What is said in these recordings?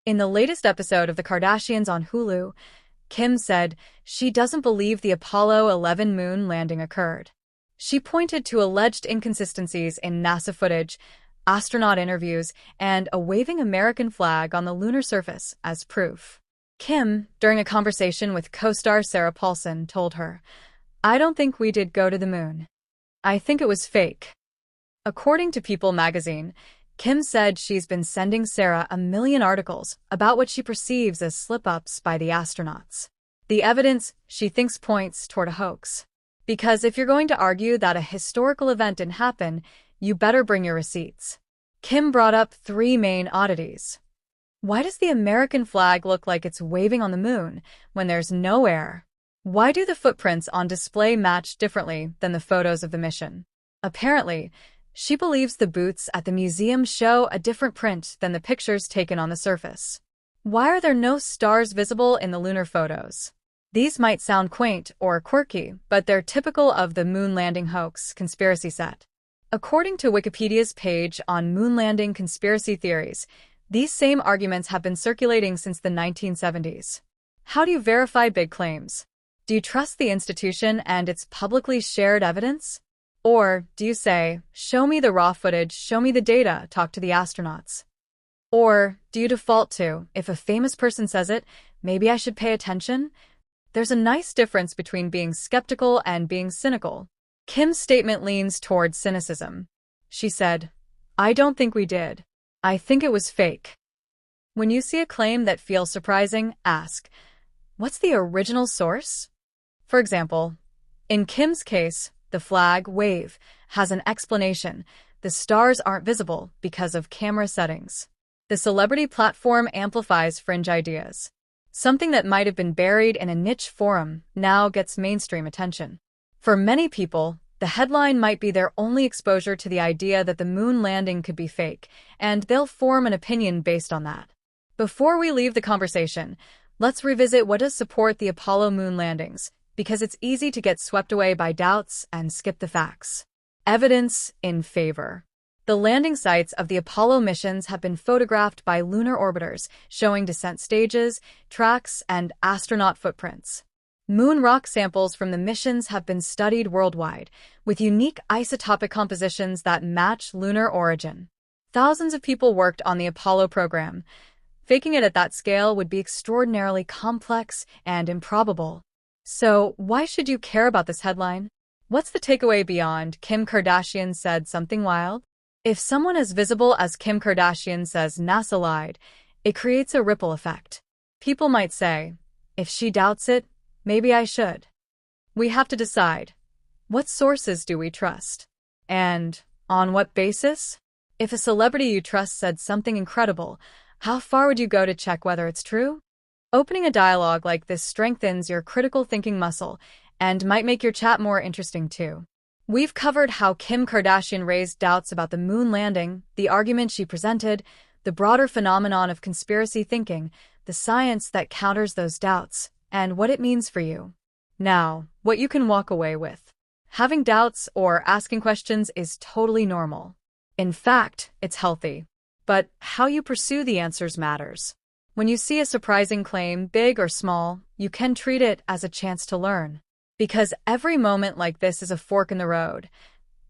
In the latest episode of The Kardashians on Hulu, Kim said she doesn't believe the Apollo 11 moon landing occurred. She pointed to alleged inconsistencies in NASA footage, astronaut interviews, and a waving American flag on the lunar surface as proof. Kim, during a conversation with co-star Sarah Paulson, told her, "I don't think we did go to the moon. I think it was fake." According to People magazine, Kim said she's been sending Sarah a million articles about what she perceives as slip-ups by the astronauts. The evidence, she thinks, points toward a hoax. Because if you're going to argue that a historical event didn't happen, you better bring your receipts. Kim brought up three main oddities. Why does the American flag look like it's waving on the moon when there's no air? Why do the footprints on display match differently than the photos of the mission? Apparently, she believes the boots at the museum show a different print than the pictures taken on the surface. Why are there no stars visible in the lunar photos? These might sound quaint or quirky, but they're typical of the moon landing hoax conspiracy set. According to Wikipedia's page on moon landing conspiracy theories, these same arguments have been circulating since the 1970s. How do you verify big claims? Do you trust the institution and its publicly shared evidence? Or do you say, show me the raw footage, show me the data, talk to the astronauts? Or do you default to, if a famous person says it, maybe I should pay attention? There's a nice difference between being skeptical and being cynical. Kim's statement leans toward cynicism. She said, "I don't think we did. I think it was fake." When you see a claim that feels surprising, ask, what's the original source? For example, in Kim's case, the flag wave has an explanation. The stars aren't visible because of camera settings. The celebrity platform amplifies fringe ideas. Something that might have been buried in a niche forum now gets mainstream attention. For many people, the headline might be their only exposure to the idea that the moon landing could be fake, and they'll form an opinion based on that. Before we leave the conversation, let's revisit what does support the Apollo moon landings, because it's easy to get swept away by doubts and skip the facts. Evidence in favor. The landing sites of the Apollo missions have been photographed by lunar orbiters, showing descent stages, tracks, and astronaut footprints. Moon rock samples from the missions have been studied worldwide, with unique isotopic compositions that match lunar origin. Thousands of people worked on the Apollo program. Faking it at that scale would be extraordinarily complex and improbable. So, why should you care about this headline? What's the takeaway beyond Kim Kardashian said something wild? If someone as visible as Kim Kardashian says NASA lied, it creates a ripple effect. People might say, if she doubts it, maybe I should. We have to decide, what sources do we trust? And on what basis? If a celebrity you trust said something incredible, how far would you go to check whether it's true? Opening a dialogue like this strengthens your critical thinking muscle and might make your chat more interesting too. We've covered how Kim Kardashian raised doubts about the moon landing, the argument she presented, the broader phenomenon of conspiracy thinking, the science that counters those doubts, and what it means for you. Now, what you can walk away with. Having doubts or asking questions is totally normal. In fact, it's healthy. But how you pursue the answers matters. When you see a surprising claim, big or small, you can treat it as a chance to learn. Because every moment like this is a fork in the road.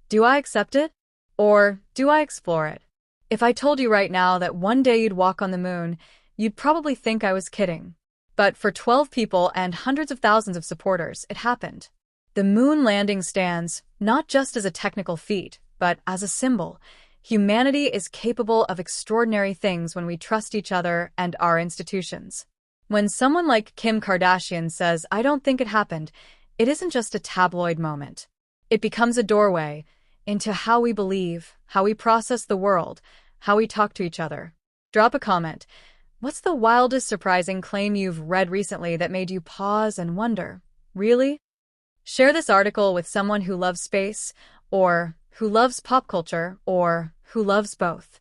Do I accept it? Or do I explore it? If I told you right now that one day you'd walk on the moon, you'd probably think I was kidding. But for 12 people and hundreds of thousands of supporters, it happened. The moon landing stands not just as a technical feat, but as a symbol. Humanity is capable of extraordinary things when we trust each other and our institutions. When someone like Kim Kardashian says, "I don't think it happened," it isn't just a tabloid moment. It becomes a doorway into how we believe, how we process the world, how we talk to each other. Drop a comment. What's the wildest surprising claim you've read recently that made you pause and wonder, really? Share this article with someone who loves space, or who loves pop culture, or who loves both.